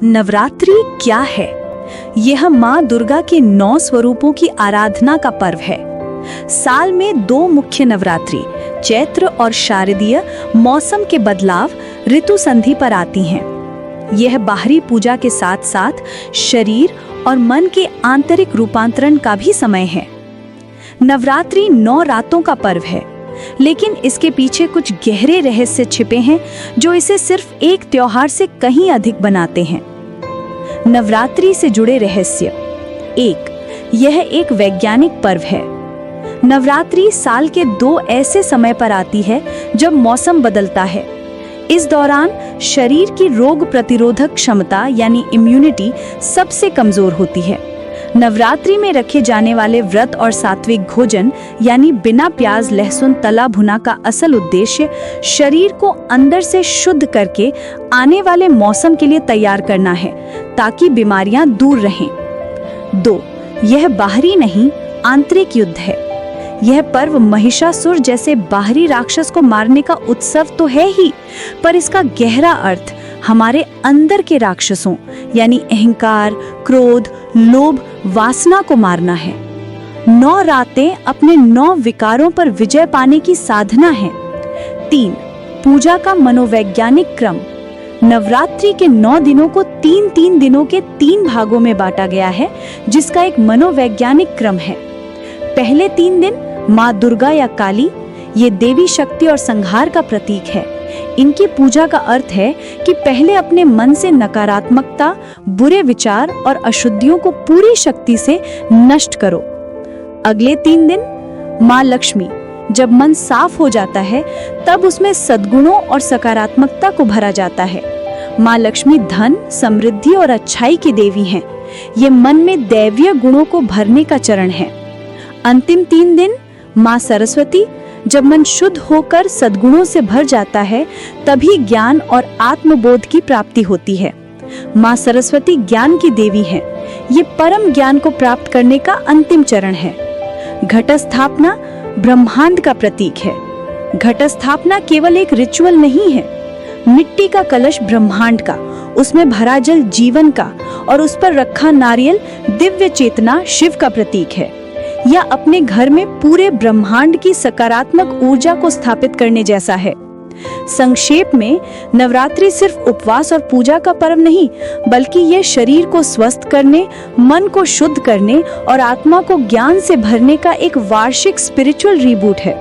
नवरात्रि क्या है? यह माँ दुर्गा के 9 स्वरूपों की आराधना का पर्व है। साल में 2 मुख्य नवरात्रि, चैत्र और शारदीय, मौसम के बदलाव, ऋतु संधि पर आती हैं। यह बाहरी पूजा के साथ साथ शरीर और मन के आंतरिक रूपांतरण का भी समय है। नवरात्रि 9 रातों का पर्व है, लेकिन इसके पीछे कुछ गहरे रहस्य छिपे हैं जो इसे सिर्फ एक त्योहार से कहीं अधिक बनाते हैं। नवरात्रि से जुड़े रहस्य। 1. यह एक वैज्ञानिक पर्व है। नवरात्रि साल के 2 ऐसे समय पर आती है जब मौसम बदलता है। इस दौरान शरीर की रोग प्रतिरोधक क्षमता यानी इम्यूनिटी सबसे कमजोर होती है। नवरात्रि में रखे जाने वाले व्रत और सात्विक भोजन यानी बिना प्याज लहसुन तला भुना का असल उद्देश्य शरीर को अंदर से शुद्ध करके आने वाले मौसम के लिए तैयार करना है ताकि बीमारियां दूर रहें। 2. यह बाहरी नहीं, आंतरिक युद्ध है। यह पर्व महिषासुर जैसे बाहरी राक्षस को मारने का उत्सव तो है ही, पर इसका गहरा अर्थ हमारे अंदर के राक्षसों यानी अहंकार, क्रोध, लोभ, वासना को मारना है। 9 रातें अपने 9 विकारों पर विजय पाने की साधना है। 3. पूजा का मनोवैज्ञानिक क्रम। नवरात्रि के 9 दिनों को 3-3 दिनों के 3 भागों में बांटा गया है, जिसका एक मनोवैज्ञानिक क्रम है। पहले 3 दिन माँ दुर्गा या काली, ये देवी शक्ति और संहार का प्रतीक है। इनकी पूजा का अर्थ है कि पहले अपने मन से नकारात्मकता, बुरे विचार और अशुद्धियों को पूरी शक्ति से नष्ट करो। अगले 3 दिन माँ लक्ष्मी, जब मन साफ हो जाता है तब उसमें सद्गुणों और सकारात्मकता को भरा जाता है। माँ लक्ष्मी धन, समृद्धि और अच्छाई की देवी हैं। ये मन में दैवीय गुणों को भरने का चरण है। अंतिम 3 दिन माँ सरस्वती, जब मन शुद्ध होकर सद्गुणों से भर जाता है तभी ज्ञान और आत्मबोध की प्राप्ति होती है। माँ सरस्वती ज्ञान की देवी हैं। ये परम ज्ञान को प्राप्त करने का अंतिम चरण है। घट स्थापना ब्रह्मांड का प्रतीक है। घट स्थापना केवल एक रिचुअल नहीं है। मिट्टी का कलश ब्रह्मांड का, उसमें भरा जल जीवन का और उस पर रखा नारियल दिव्य चेतना शिव का प्रतीक है। यह अपने घर में पूरे ब्रह्मांड की सकारात्मक ऊर्जा को स्थापित करने जैसा है। संक्षेप में, नवरात्रि सिर्फ उपवास और पूजा का पर्व नहीं, बल्कि यह शरीर को स्वस्थ करने, मन को शुद्ध करने और आत्मा को ज्ञान से भरने का एक वार्षिक स्पिरिचुअल रीबूट है।